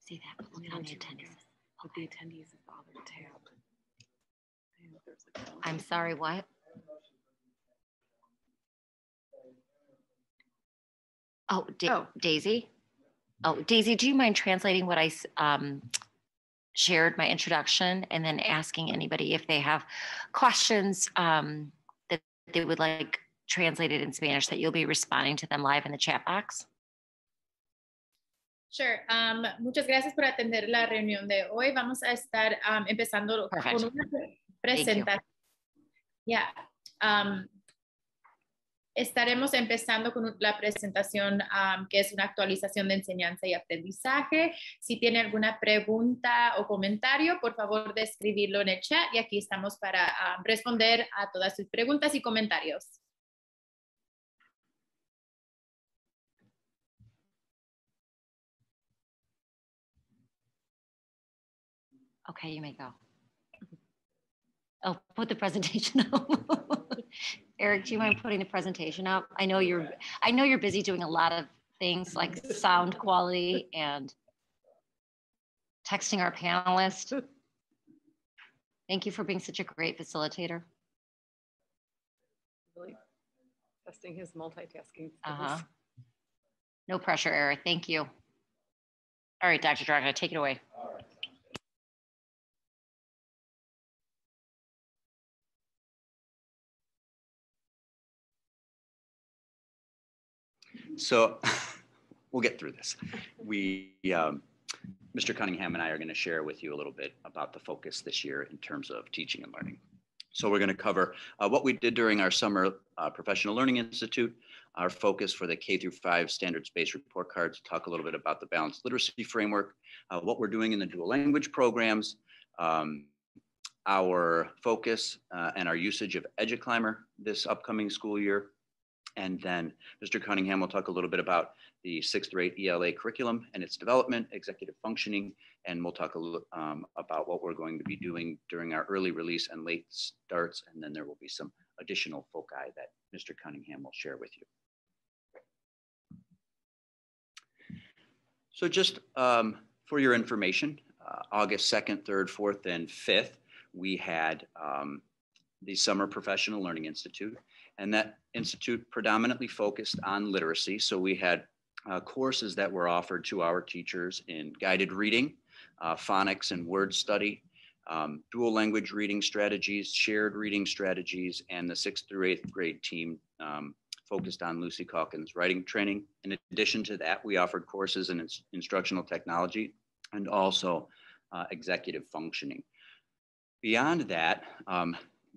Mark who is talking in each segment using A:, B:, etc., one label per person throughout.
A: See that, but look on the attendees.
B: But the attendees is the other tab.
A: I'm sorry, what? Oh, Daisy? Oh, Daisy, do you mind translating what I shared, my introduction, and then asking anybody if they have questions that they would like translated in Spanish, that you'll be responding to them live in the chat box?
C: Sure. Muchas gracias por atender la reunión de hoy. Vamos a estar empezando
A: Perfect.
C: con una presentación. Yeah. Estaremos empezando con la presentación que es una actualización de enseñanza y aprendizaje. Si tiene alguna pregunta o comentario, por favor de escribirlo en el chat y aquí estamos para responder a todas sus preguntas y comentarios.
A: Okay, you may go. Oh, put the presentation up. Eric, do you mind putting the presentation up? I know you're busy doing a lot of things like sound quality and texting our panelists. Thank you for being such a great facilitator.
B: Really testing his multitasking skills.
A: Uh-huh. No pressure, Eric. Thank you. All right, Dr. Drago, take it away.
D: All right. So we'll get through this. Mr. Cunningham and I are going to share with you a little bit about the focus this year in terms of teaching and learning. So we're going to cover what we did during our summer Professional Learning Institute, our focus for the K-5 standards-based report cards, talk a little bit about the balanced literacy framework, what we're doing in the dual language programs, our focus and our usage of EduClimber this upcoming school year. And then Mr. Cunningham will talk a little bit about the 6th through 8 ELA curriculum and its development, executive functioning, and we'll talk a little about what we're going to be doing during our early release and late starts. And then there will be some additional foci that Mr. Cunningham will share with you. So just for your information, August 2nd, 3rd, 4th, and 5th, we had the Summer Professional Learning Institute. And that institute predominantly focused on literacy. So we had courses that were offered to our teachers in guided reading, phonics and word study, dual language reading strategies, shared reading strategies, and the 6th through 8th grade team focused on Lucy Calkins writing training. In addition to that, we offered courses in instructional technology and also executive functioning. Beyond that,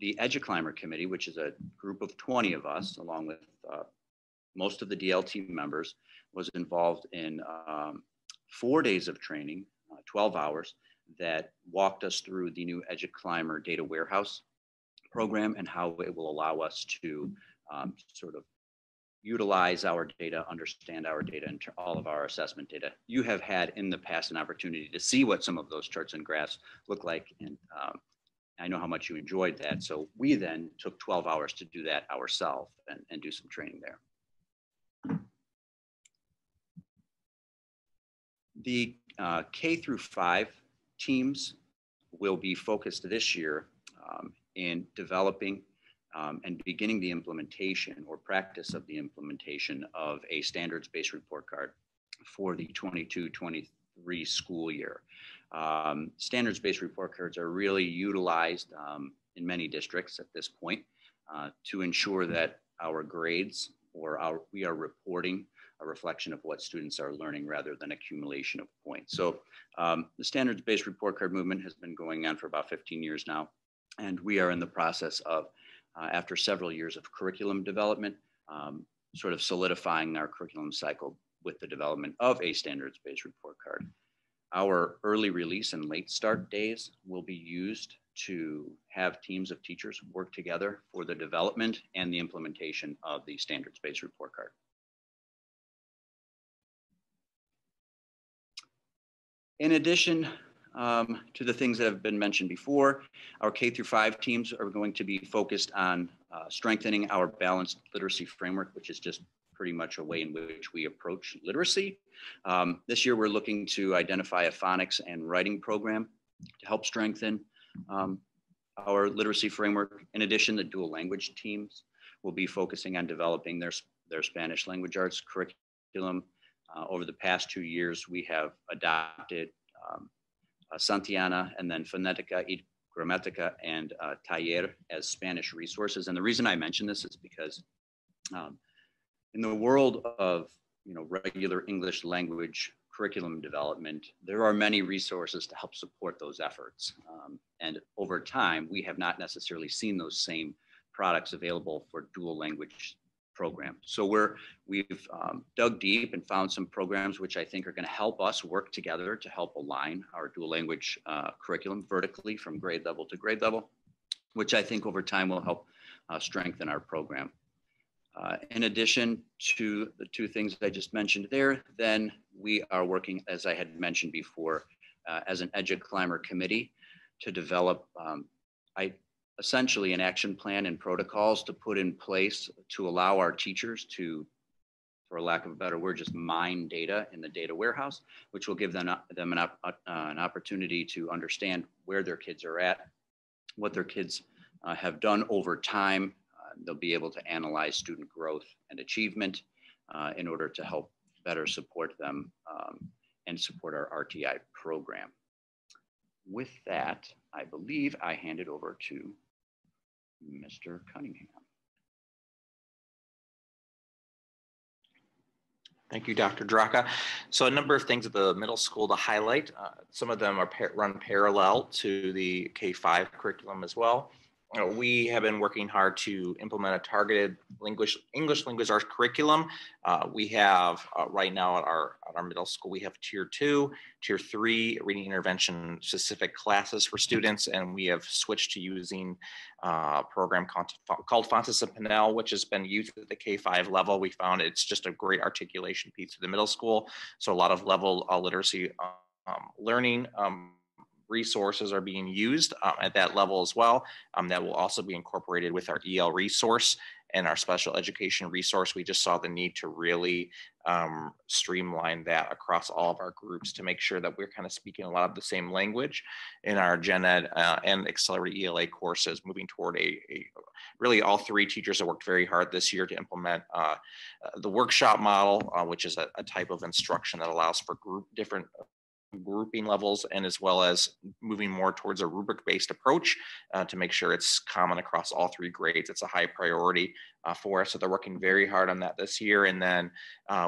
D: the EduClimber Committee, which is a group of 20 of us, along with most of the DLT members, was involved in 4 days of training, 12 hours, that walked us through the new EduClimber data warehouse program and how it will allow us to sort of utilize our data, understand our data, and all of our assessment data. You have had in the past an opportunity to see what some of those charts and graphs look like, and I know how much you enjoyed that. So we then took 12 hours to do that ourselves and do some training there. The K-5 teams will be focused this year in developing and beginning the implementation or practice of the implementation of a standards-based report card for the 22-23 school year. Standards-based report cards are really utilized in many districts at this point to ensure that our grades or we are reporting a reflection of what students are learning rather than accumulation of points. So the standards-based report card movement has been going on for about 15 years now, and we are in the process of, after several years of curriculum development, sort of solidifying our curriculum cycle with the development of a standards-based report card. Our early release and late start days will be used to have teams of teachers work together for the development and the implementation of the standards-based report card. In addition to the things that have been mentioned before, our K-5 teams are going to be focused on strengthening our balanced literacy framework, which is just pretty much a way in which we approach literacy. This year, we're looking to identify a phonics and writing program to help strengthen our literacy framework. In addition, the dual language teams will be focusing on developing their Spanish language arts curriculum. Over the past 2 years, we have adopted Santiana and then Fonética y Gramática and Taller as Spanish resources. And the reason I mention this is because in the world of regular English language curriculum development, there are many resources to help support those efforts. And over time, we have not necessarily seen those same products available for dual language programs. So we've dug deep and found some programs which I think are going to help us work together to help align our dual language curriculum vertically from grade level to grade level, which I think over time will help strengthen our program. In addition to the two things I just mentioned there, then we are working, as I had mentioned before, as an EduClimber committee to develop essentially an action plan and protocols to put in place to allow our teachers to, for lack of a better word, just mine data in the data warehouse, which will give them an opportunity to understand where their kids are at, what their kids have done over time. They'll be able to analyze student growth and achievement in order to help better support them and support our RTI program. With that, I believe I hand it over to Mr. Cunningham.
E: Thank you, Dr. Draka. So a number of things at the middle school to highlight. Some of them are run parallel to the K-5 curriculum as well. We have been working hard to implement a targeted English language arts curriculum. We have right now at our middle school, we have tier 2, tier 3 reading intervention specific classes for students, and we have switched to using a program called Fontes and Pinnell, which has been used at the K-5 level. We found it's just a great articulation piece for the middle school. So a lot of level literacy learning resources are being used at that level as well. That will also be incorporated with our EL resource and our special education resource. We just saw the need to really streamline that across all of our groups to make sure that we're kind of speaking a lot of the same language in our Gen Ed and Accelerated ELA courses, moving toward really all three teachers have worked very hard this year to implement the workshop model, which is a type of instruction that allows for different grouping levels, and as well as moving more towards a rubric-based approach to make sure it's common across all three grades. It's a high priority for us. So they're working very hard on that this year. And then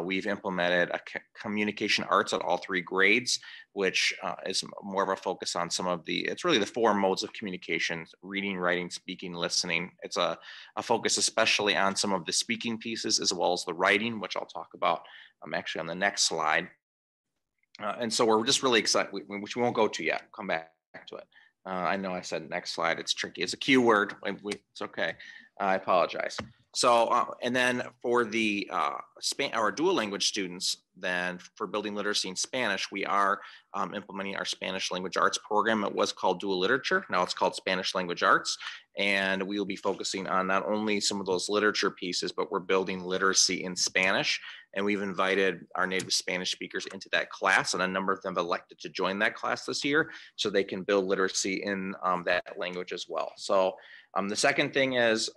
E: we've implemented a communication arts at all three grades, which is more of a focus on it's really the 4 modes of communication: reading, writing, speaking, listening. It's a focus especially on some of the speaking pieces as well as the writing, which I'll talk about actually on the next slide. And so we're just really excited, which we won't go to yet. Come back to it. I know I said next slide. It's tricky. It's a Q word. It's okay. I apologize. So, and then for our dual language students, then for building literacy in Spanish, we are implementing our Spanish language arts program. It was called dual literature. Now it's called Spanish language arts. And we will be focusing on not only some of those literature pieces, but we're building literacy in Spanish. And we've invited our native Spanish speakers into that class, and a number of them have elected to join that class this year so they can build literacy in that language as well. So the second thing is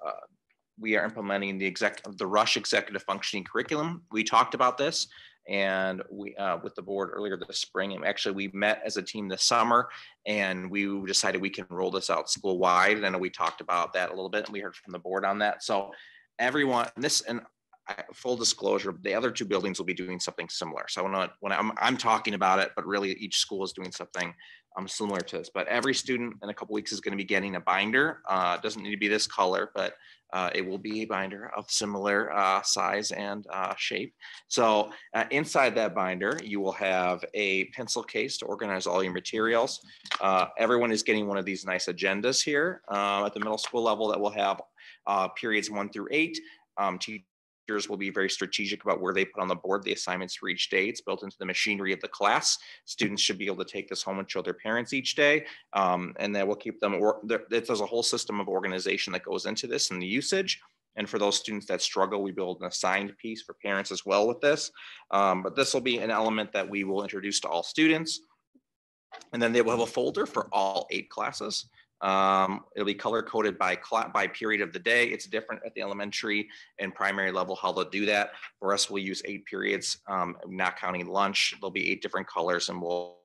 E: we are implementing the Rush executive functioning curriculum. We talked about this and we with the board earlier this spring, and actually we met as a team this summer and we decided we can roll this out school wide. And I know we talked about that a little bit and we heard from the board on that. So everyone, full disclosure, the other 2 buildings will be doing something similar. So when I'm talking about it, but really each school is doing something similar to this. But every student in a couple weeks is going to be getting a binder. It doesn't need to be this color, but it will be a binder of similar size and shape. So inside that binder, you will have a pencil case to organize all your materials. Everyone is getting one of these nice agendas here at the middle school level that will have periods 1 through 8. Teachers will be very strategic about where they put on the board the assignments for each day. It's built into the machinery of the class. Students should be able to take this home and show their parents each day. And that will keep them, there's a whole system of organization that goes into this and the usage. And for those students that struggle, we build an assigned piece for parents as well with this. But this will be an element that we will introduce to all students. And then they will have a folder for all 8 classes. It'll be color coded by period of the day. It's different at the elementary and primary level how they'll do that. For us, we'll use 8 periods, not counting lunch. There'll be 8 different colors, and we'll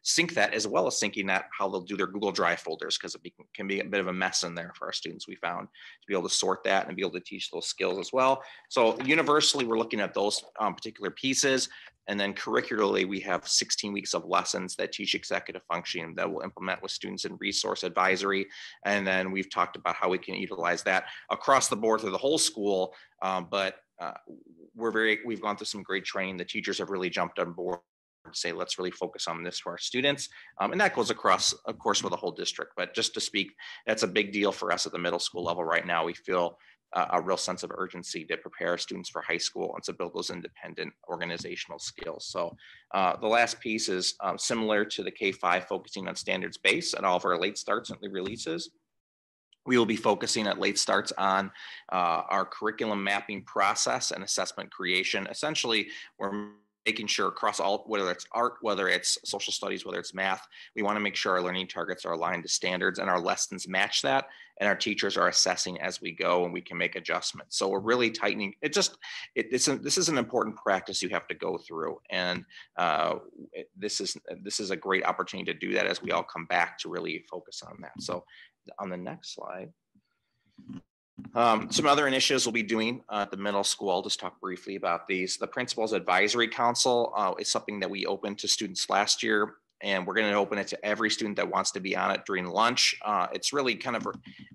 E: sync that, as well as syncing that how they'll do their Google Drive folders, because it can be a bit of a mess in there for our students, we found, to be able to sort that and be able to teach those skills as well. So universally, we're looking at those particular pieces. And then curricularly, we have 16 weeks of lessons that teach executive functioning that we'll implement with students in resource advisory. And then we've talked about how we can utilize that across the board through the whole school. We've gone through some great training. The teachers have really jumped on board to say, let's really focus on this for our students. And that goes across, of course, for the whole district. But just to speak, that's a big deal for us at the middle school level right now. We feel a real sense of urgency to prepare our students for high school and to build those independent organizational skills. So the last piece is similar to the K-5, focusing on standards-based and all of our late starts and releases. We will be focusing at late starts on our curriculum mapping process and assessment creation. Essentially, we're making sure across all, whether it's art, whether it's social studies, whether it's math, we want to make sure our learning targets are aligned to standards and our lessons match that. And our teachers are assessing as we go, and we can make adjustments. So we're really tightening. This is an important practice you have to go through. And this is a great opportunity to do that as we all come back to really focus on that. So on the next slide. Some other initiatives we'll be doing at the middle school. I'll just talk briefly about these. The Principals Advisory Council is something that we opened to students last year, and we're going to open it to every student that wants to be on it during lunch. It's really kind of,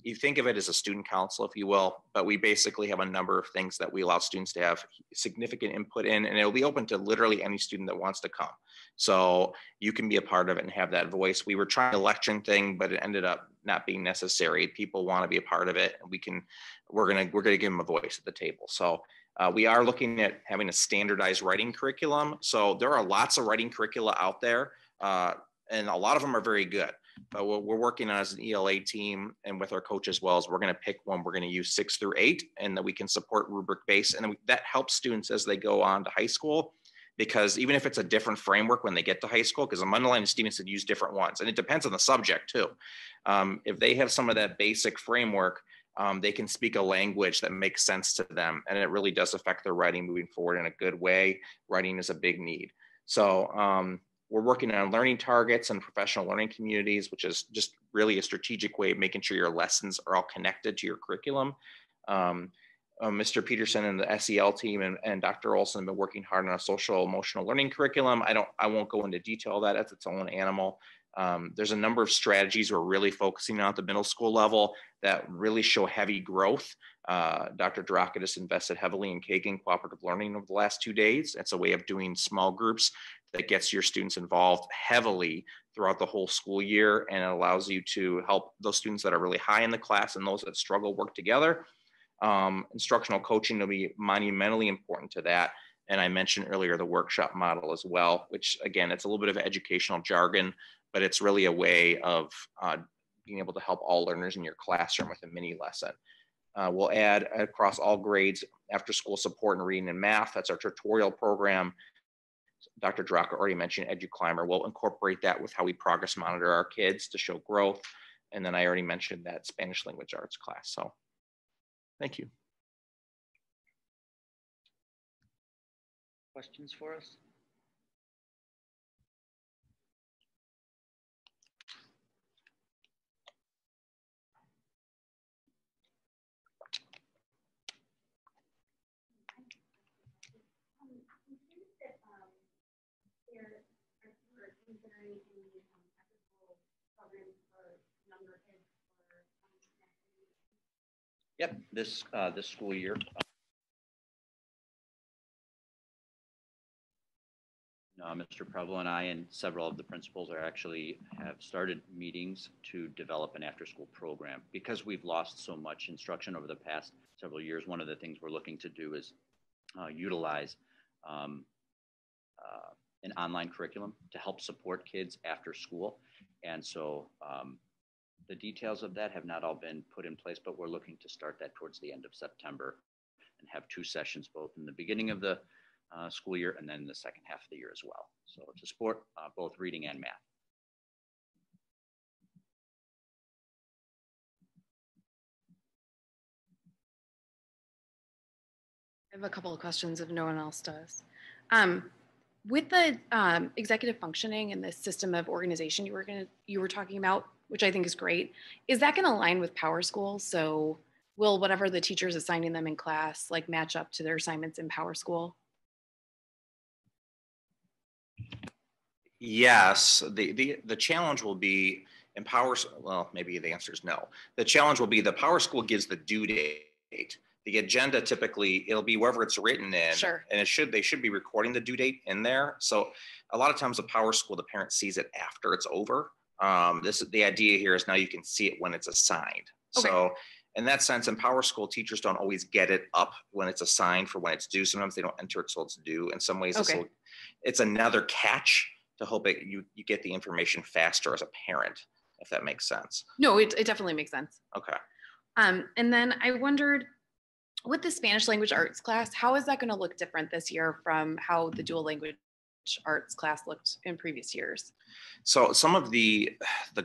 E: you think of it as a student council, if you will, but we basically have a number of things that we allow students to have significant input in, and it'll be open to literally any student that wants to come. So you can be a part of it and have that voice. We were trying a election thing, but it ended up not being necessary. People want to be a part of it, and we're gonna give them a voice at the table. So we are looking at having a standardized writing curriculum. So there are lots of writing curricula out there, and a lot of them are very good. But what we're working on as an ELA team and with our coach as well is we're going to pick one we're going to use 6 through 8, and that we can support rubric based, and that helps students as they go on to high school. Because even if it's a different framework when they get to high school, because Mundelein and Stevenson use different ones, and it depends on the subject too. If they have some of that basic framework, they can speak a language that makes sense to them, and it really does affect their writing moving forward in a good way. Writing is a big need. So we're working on learning targets and professional learning communities, which is just really a strategic way of making sure your lessons are all connected to your curriculum. Mr. Peterson and the SEL team and Dr. Olson have been working hard on a social emotional learning curriculum. I won't go into detail of that, as its own animal. There's a number of strategies we're really focusing on at the middle school level that really show heavy growth. Dr. Drakidis invested heavily in Kagan cooperative learning over the last 2 days. It's a way of doing small groups that gets your students involved heavily throughout the whole school year, and it allows you to help those students that are really high in the class and those that struggle work together. Instructional coaching will be monumentally important to that. And I mentioned earlier the workshop model as well, which again, it's a little bit of educational jargon, but it's really a way of being able to help all learners in your classroom with a mini lesson. We'll add across all grades after school support in reading and math. That's our tutorial program. Dr. Draka already mentioned EduClimber. We'll incorporate that with how we progress monitor our kids to show growth. And then I already mentioned that Spanish language arts class. So thank you.
D: Questions for us? Yep, this school year. Mr. Preble and I and several of the principals have started meetings to develop an after-school program. Because we've lost so much instruction over the past several years, one of the things we're looking to do is utilize an online curriculum to help support kids after school. And so the details of that have not all been put in place, but we're looking to start that towards the end of September and have 2 sessions, both in the beginning of the school year and then the second half of the year as well. So to support both reading and math.
B: I have a couple of questions if no one else does. With the executive functioning and the system of organization you were talking about, which I think is great, is that going to align with Power School? So will whatever the teacher's assigning them in class like match up to their assignments in Power School?
E: Yes, the challenge will be in Power. Well, maybe the answer is no. The challenge will be the Power School gives the due date. The agenda typically it'll be wherever it's written in,
B: Sure.
E: And they should be recording the due date in there. So a lot of times the Power School, the parent sees it after it's over. The idea here is now you can see it when it's assigned.
B: Okay.
E: So in that sense, in Power School, teachers don't always get it up when it's assigned for when it's due. Sometimes they don't enter it till it's due. In some ways,
B: Okay.
E: it's another catch to hope you get the information faster as a parent, if that makes sense.
B: No, it definitely makes sense.
E: Okay.
B: And then I wondered, with the Spanish language arts class, how is that going to look different this year from how the dual language arts class looked in previous years?
E: So some of the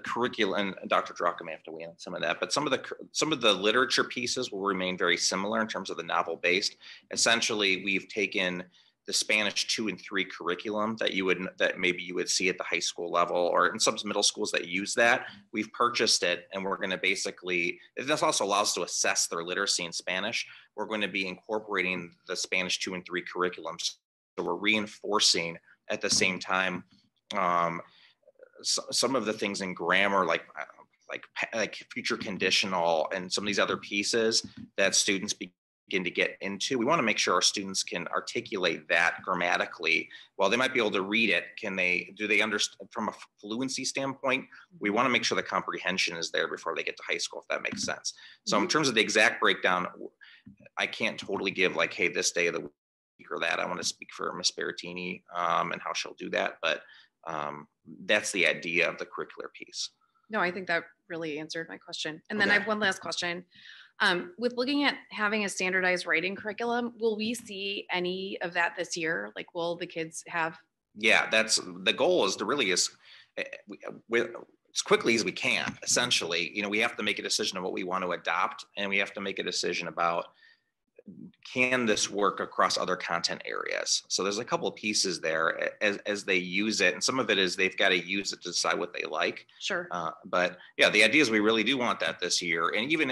E: curriculum, and Dr. Draka may have to weigh in on some of that, but some of the literature pieces will remain very similar in terms of the novel based. Essentially, we've taken the Spanish 2 and 3 curriculum that maybe you would see at the high school level or in some middle schools that use that. We've purchased it, and we're going to basically, this also allows us to assess their literacy in Spanish. We're going to be incorporating the Spanish 2 and 3 curriculums. So we're reinforcing at the same time some of the things in grammar, like future conditional and some of these other pieces that students begin to get into. We want to make sure our students can articulate that grammatically. While they might be able to read it, do they understand from a fluency standpoint? We want to make sure the comprehension is there before they get to high school, if that makes sense. So in terms of the exact breakdown, I can't totally give like, hey, this day of the week or that. I want to speak for Miss Berrettini and how she'll do that. But that's the idea of the curricular piece.
B: No, I think that really answered my question. And then
E: Okay.
B: I have one last question. With looking at having a standardized writing curriculum, will we see any of that this year? Like, will the kids have?
E: Yeah, that's the goal is to really as quickly as we can, essentially. We have to make a decision of what we want to adopt, and we have to make a decision about can this work across other content areas. So there's a couple of pieces there as they use it, and some of it is they've got to use it to decide what they like.
B: Sure.
E: But yeah, the idea is we really do want that this year, and even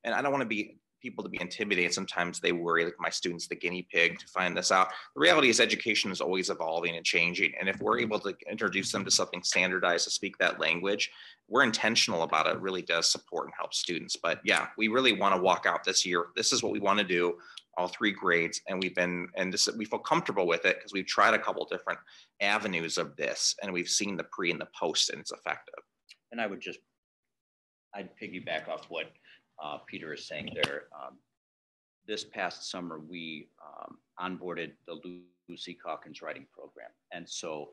E: and I don't want people to be intimidated. Sometimes they worry, like my students, the guinea pig to find this out. The reality is education is always evolving and changing. And if we're able to introduce them to something standardized to speak that language, we're intentional about it. It really does support and help students. But yeah, we really want to walk out this year. This is what we want to do, all 3 grades. And we feel comfortable with it because we've tried a couple different avenues of this, and we've seen the pre and the post, and it's effective.
D: And I'd piggyback off what Peter is saying there. This past summer, we onboarded the Lucy Calkins writing program. And so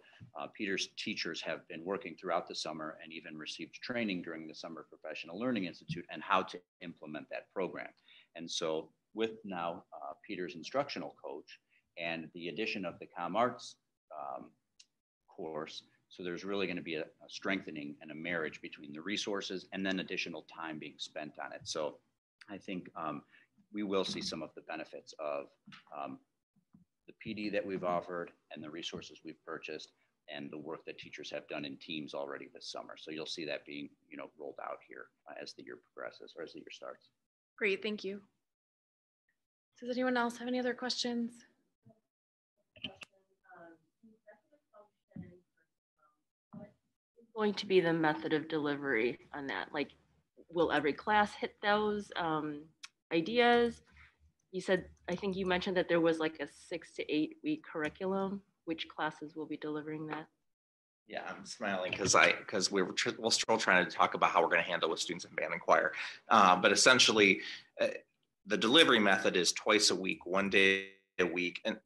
D: Peter's teachers have been working throughout the summer and even received training during the Summer Professional Learning Institute and how to implement that program. And so with now Peter's instructional coach and the addition of the ComArts course, so there's really going to be a strengthening and a marriage between the resources and then additional time being spent on it. So I think we will see some of the benefits of the PD that we've offered and the resources we've purchased and the work that teachers have done in teams already this summer. So you'll see that being rolled out here as the year progresses or as the year starts.
B: Great, thank you. Does anyone else have any other questions?
F: Going to be the method of delivery on that? Like, will every class hit those ideas? You said, I think you mentioned that there was like a 6 to 8 week curriculum. Which classes will be delivering that?
E: Yeah, I'm smiling because we're still trying to talk about how we're going to handle with students in band and choir. But essentially, the delivery method is twice a week, 1 day a week. And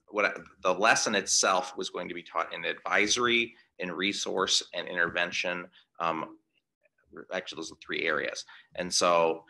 E: the lesson itself was going to be taught in advisory, in resource, and intervention. actually those are 3 areas. And so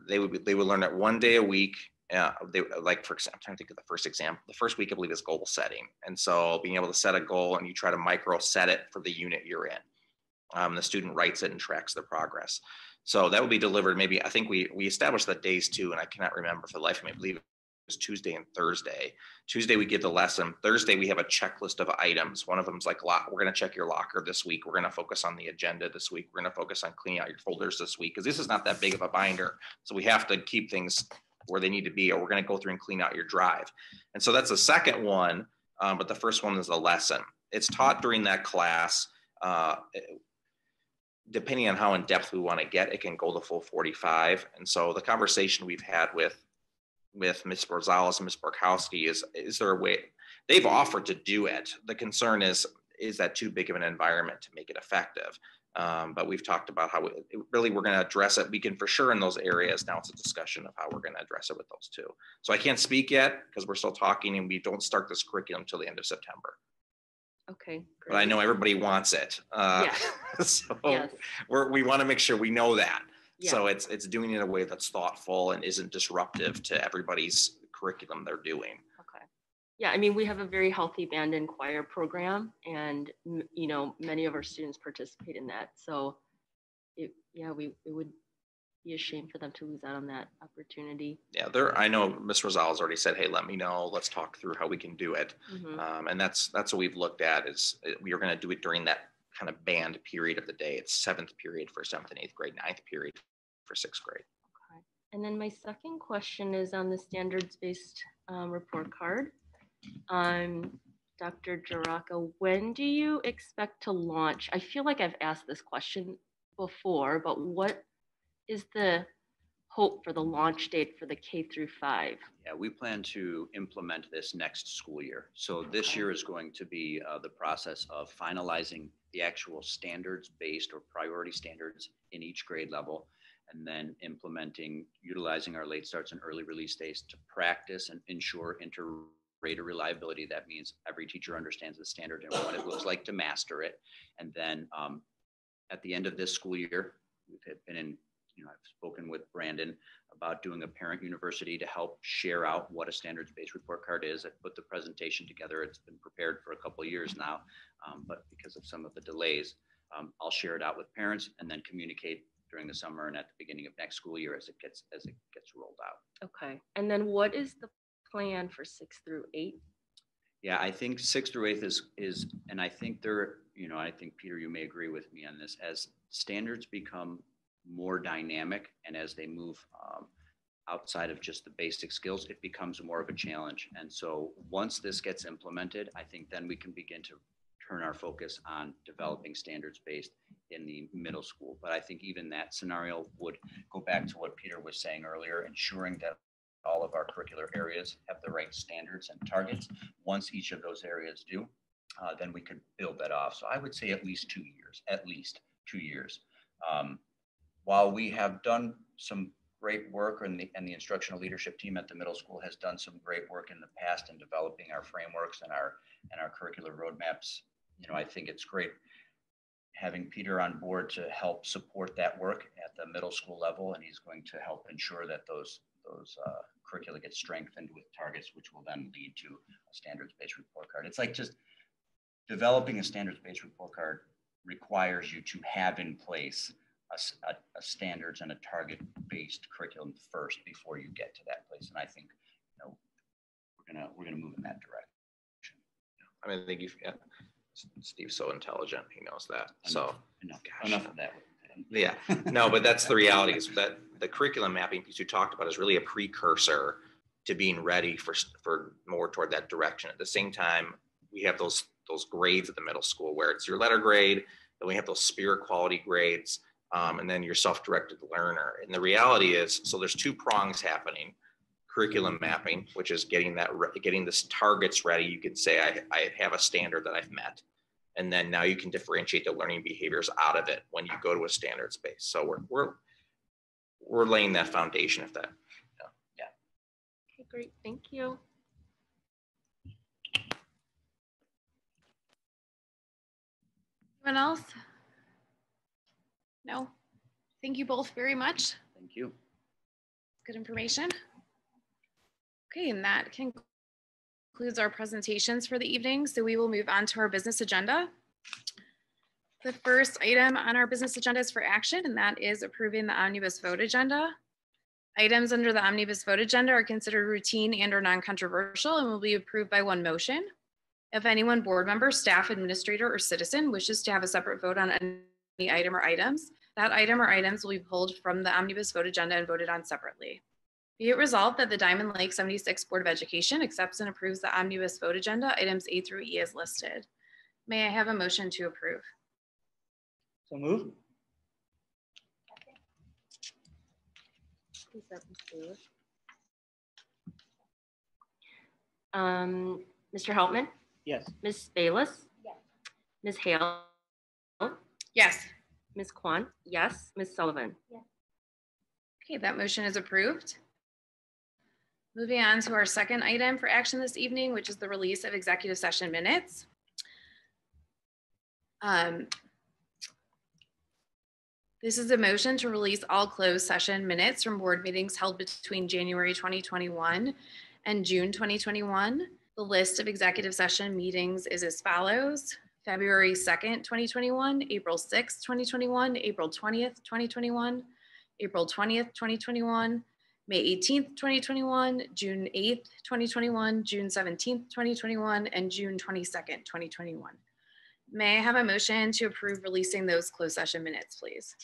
E: they would learn it 1 day a week. They like, for example, I'm trying to think of the first example. The first week, I believe, is goal setting. And so being able to set a goal and you try to micro set it for the unit you're in. The student writes it and tracks their progress. So that will be delivered. Maybe, I think we established the days too, and I cannot remember for the life of me. I believe it was Tuesday and Thursday. Tuesday, we give the lesson. Thursday, we have a checklist of items. One of them is like, we're going to check your locker this week. We're going to focus on the agenda this week. We're going to focus on cleaning out your folders this week, because this is not that big of a binder. So we have to keep things where they need to be, or we're going to go through and clean out your drive. And so that's the second one. But the first one is the lesson. It's taught during that class. Depending on how in depth we want to get, it can go the full 45. And so the conversation we've had with Ms. Rosales and Ms. Borkowski is there a way? They've offered to do it. The concern is that too big of an environment to make it effective? But we've talked about how we're going to address it. We can for sure in those areas. Now it's a discussion of how we're going to address it with those two. So I can't speak yet because we're still talking and we don't start this curriculum until the end of September.
F: Okay, great.
E: But I know everybody wants it.
F: Yes.
E: So
F: Yes.
E: we want to make sure we know that.
F: Yes.
E: So it's doing it in a way that's thoughtful and isn't disruptive to everybody's curriculum they're doing.
F: Okay. Yeah, I mean, we have a very healthy band and choir program, and many of our students participate in that. So it would be a shame for them to lose out on that opportunity.
E: Yeah, I know Ms. Rosales already said, hey, let me know. Let's talk through how we can do it.
F: Mm-hmm.
E: And that's what we've looked at is we are going to do it during that kind of band period of the day. It's 7th period for 7th and 8th grade, 9th period for 6th grade.
F: Okay. And then my second question is on the standards-based report card. Dr. Jaraka, when do you expect to launch? I feel like I've asked this question before, but what is the hope for the launch date for the K through 5?
D: Yeah, we plan to implement this next school year. So this year is going to be the process of finalizing the actual standards-based or priority standards in each grade level, and then utilizing our late starts and early release days to practice and ensure inter-rater reliability. That means every teacher understands the standard and what it looks like to master it. And then at the end of this school year, we've been I've spoken with Brandon about doing a parent university to help share out what a standards-based report card is. I put the presentation together. It's been prepared for a couple of years now, but because of some of the delays, I'll share it out with parents and then communicate during the summer and at the beginning of next school year as it gets rolled out.
F: Okay. And then what is the plan for 6th through 8th?
D: Yeah, I think 6th through 8th is, and I think I think Peter, you may agree with me on this, as standards become more dynamic and as they move outside of just the basic skills, it becomes more of a challenge. And so once this gets implemented, I think then we can begin to turn our focus on developing standards-based in the middle school. But I think even that scenario would go back to what Peter was saying earlier, ensuring that all of our curricular areas have the right standards and targets. Once each of those areas do, then we could build that off. So I would say at least 2 years. While we have done some great work, and the instructional leadership team at the middle school has done some great work in the past in developing our frameworks and our curricular roadmaps, I think it's great having Peter on board to help support that work at the middle school level, and he's going to help ensure that those curricula get strengthened with targets, which will then lead to a standards-based report card. It's like just developing a standards-based report card requires you to have in place a standards and a target-based curriculum first before you get to that place. And I think we're gonna move in that direction.
E: I mean, I think Steve's so intelligent; he knows that.
D: Enough of that.
E: Yeah, no, but that's the reality. Is that the curriculum mapping piece you talked about is really a precursor to being ready for more toward that direction. At the same time, we have those grades at the middle school where it's your letter grade, then we have those spirit quality grades. And then your self-directed learner. And the reality is, so there's 2 prongs happening: curriculum mapping, which is getting this targets ready. You could say, I have a standard that I've met. And then now you can differentiate the learning behaviors out of it when you go to a standards base. So we're laying that foundation of that.
F: Yeah. Okay, great. Thank you.
B: Anyone else? No? Thank you both very much.
D: Thank you.
B: Good information. Okay, and that concludes our presentations for the evening. So we will move on to our business agenda. The first item on our business agenda is for action, and that is approving the omnibus vote agenda. Items under the omnibus vote agenda are considered routine and or non-controversial and will be approved by one motion. If anyone, board member, staff, administrator, or citizen wishes to have a separate vote on any item or items, that item or items will be pulled from the omnibus vote agenda and voted on separately. Be it resolved that the Diamond Lake 76 Board of Education accepts and approves the omnibus vote agenda items A through E as listed. May I have a motion to approve?
G: So moved.
F: Mr. Heltman,
G: Yes.
F: Ms. Bayless,
C: Yes.
F: Ms. Hale,
B: Yes.
F: Ms. Kwan, yes, Ms. Sullivan.
B: Okay, that motion is approved. Moving on to our second item for action this evening, which is the release of executive session minutes. This is a motion to release all closed session minutes from board meetings held between January 2021 and June 2021. The list of executive session meetings is as follows: February 2nd, 2021, April 6th, 2021, April 20th, 2021, April 20th, 2021, May 18th, 2021, June 8th, 2021, June 17th, 2021, and June 22nd, 2021. May I have a motion to approve releasing those closed session minutes, please?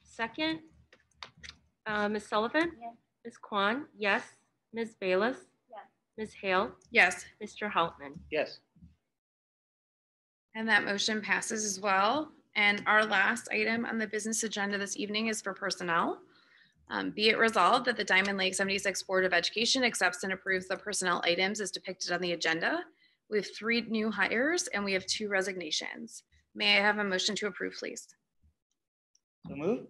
F: Second, Ms. Sullivan?
C: Yes.
F: Ms. Kwan? Yes. Ms. Bayless?
C: Yes.
F: Ms. Hale?
B: Yes,
F: Mr. Heltman?
G: Yes.
B: and that motion passes as well. And our last item on the business agenda this evening is for personnel. Be it resolved that the Diamond Lake 76 Board of Education accepts and approves the personnel items as depicted on the agenda. We have 3 new hires and we have 2 resignations. May I have a motion to approve, please?
G: So moved.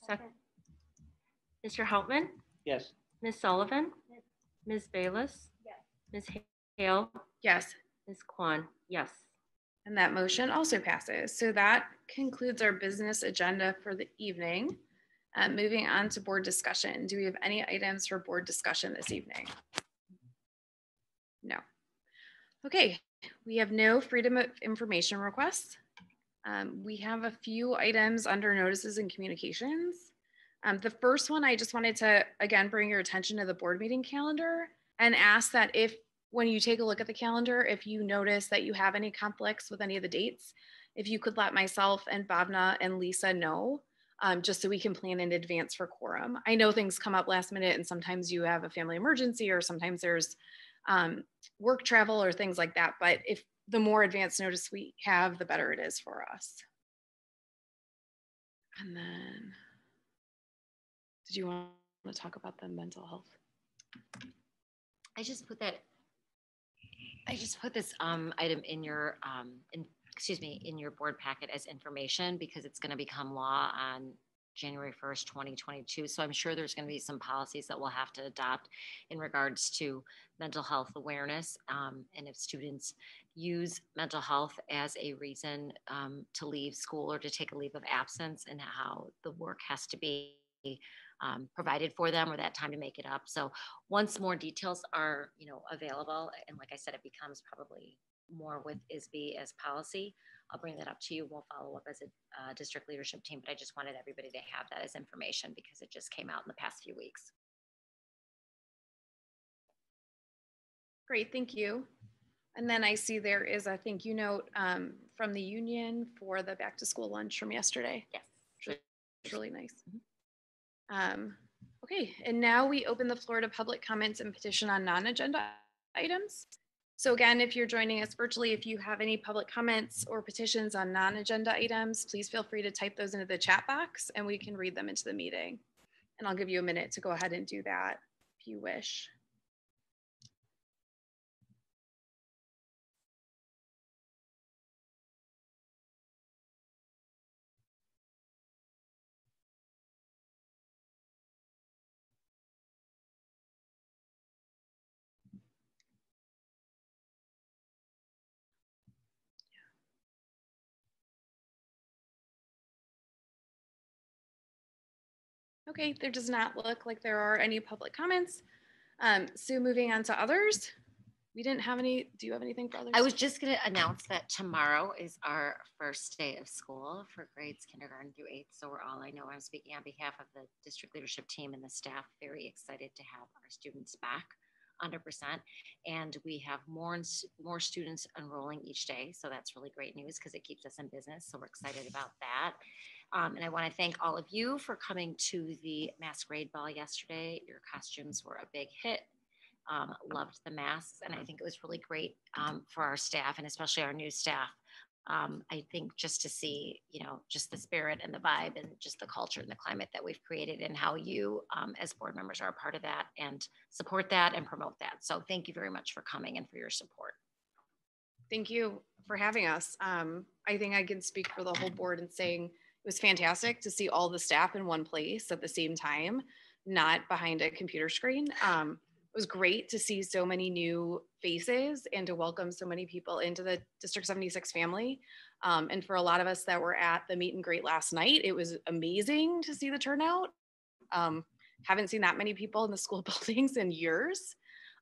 F: Second. Mr. Heltman?
G: Yes.
F: Ms. Sullivan?
C: Yes.
F: Ms. Bayless?
C: Yes.
F: Ms. Hale?
B: Yes,
F: Ms. Kwan? Yes.
B: and that motion also passes. So that concludes our business agenda for the evening. Moving on to board discussion. Do we have any items for board discussion this evening? No. Okay, we have no freedom of information requests. We have a few items under notices and communications. The first one, I just wanted to, again, bring your attention to the board meeting calendar and ask that if, when you take a look at the calendar, if you notice that you have any conflicts with any of the dates, if you could let myself and Bhavna and Lisa know, just so we can plan in advance for quorum. I know things come up last minute and sometimes you have a family emergency or sometimes there's work travel or things like that. But if the more advanced notice we have, the better it is for us. And then, did you want to talk about the mental health?
A: I just put this item in your in your board packet as information because it's going to become law on January 1st, 2022. So I'm sure there's going to be some policies that we'll have to adopt in regards to mental health awareness. And if students use mental health as a reason to leave school or to take a leave of absence, and how the work has to be provided for them or that time to make it up. So once more details are available, and like I said, it becomes probably more with ISB as policy, I'll bring that up to you. We'll follow up as a district leadership team, but I just wanted everybody to have that as information because it just came out in the past few weeks.
B: Great, thank you. And then I see there is a thank you note from the union for the back to school lunch from yesterday.
A: Yes.
B: It's really nice. Okay, and now we open the floor to public comments and petition on non-agenda items. So again, if you're joining us virtually, if you have any public comments or petitions on non-agenda items, please feel free to type those into the chat box and we can read them into the meeting. And I'll give you a minute to go ahead and do that if you wish. Okay, there does not look like there are any public comments. So moving on to others. We didn't have any. Do you have anything for others?
A: I was just going to announce that tomorrow is our first day of school for grades kindergarten through 8th. So we're all, I know I'm speaking on behalf of the district leadership team and the staff, very excited to have our students back 100%. And we have more students enrolling each day. So that's really great news because it keeps us in business. So we're excited about that. And I want to thank all of you for coming to the masquerade ball yesterday. Your costumes were a big hit. Loved the masks, and I think it was really great for our staff and especially our new staff. I think just to see, just the spirit and the vibe and just the culture and the climate that we've created and how you as board members are a part of that and support that and promote that. So thank you very much for coming and for your support.
B: Thank you for having us. I think I can speak for the whole board in saying it was fantastic to see all the staff in one place at the same time, not behind a computer screen. It was great to see so many new faces and to welcome so many people into the District 76 family. And for a lot of us that were at the meet and greet last night, it was amazing to see the turnout. Haven't seen that many people in the school buildings in years.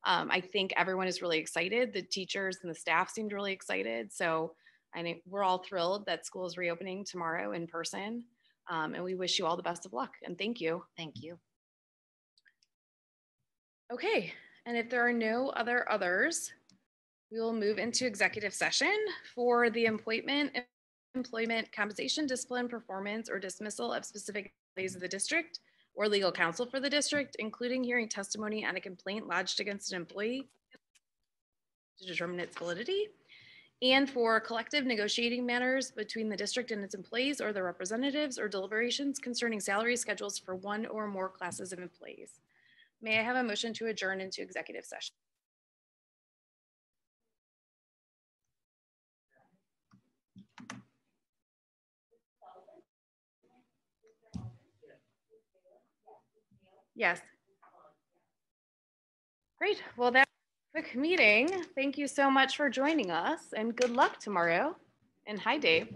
B: I think everyone is really excited. The teachers and the staff seemed really excited. So I think we're all thrilled that school is reopening tomorrow in person. And we wish you all the best of luck. And thank you.
A: Thank you.
B: Okay, and if there are no others, we will move into executive session for the employment, compensation, discipline, performance, or dismissal of specific employees of the district or legal counsel for the district, including hearing testimony on a complaint lodged against an employee to determine its validity, and for collective negotiating matters between the district and its employees or their representatives or deliberations concerning salary schedules for one or more classes of employees. May I have a motion to adjourn into executive session? Yes. Great. Well, that's a quick meeting. Thank you so much for joining us and good luck tomorrow. And hi, Dave.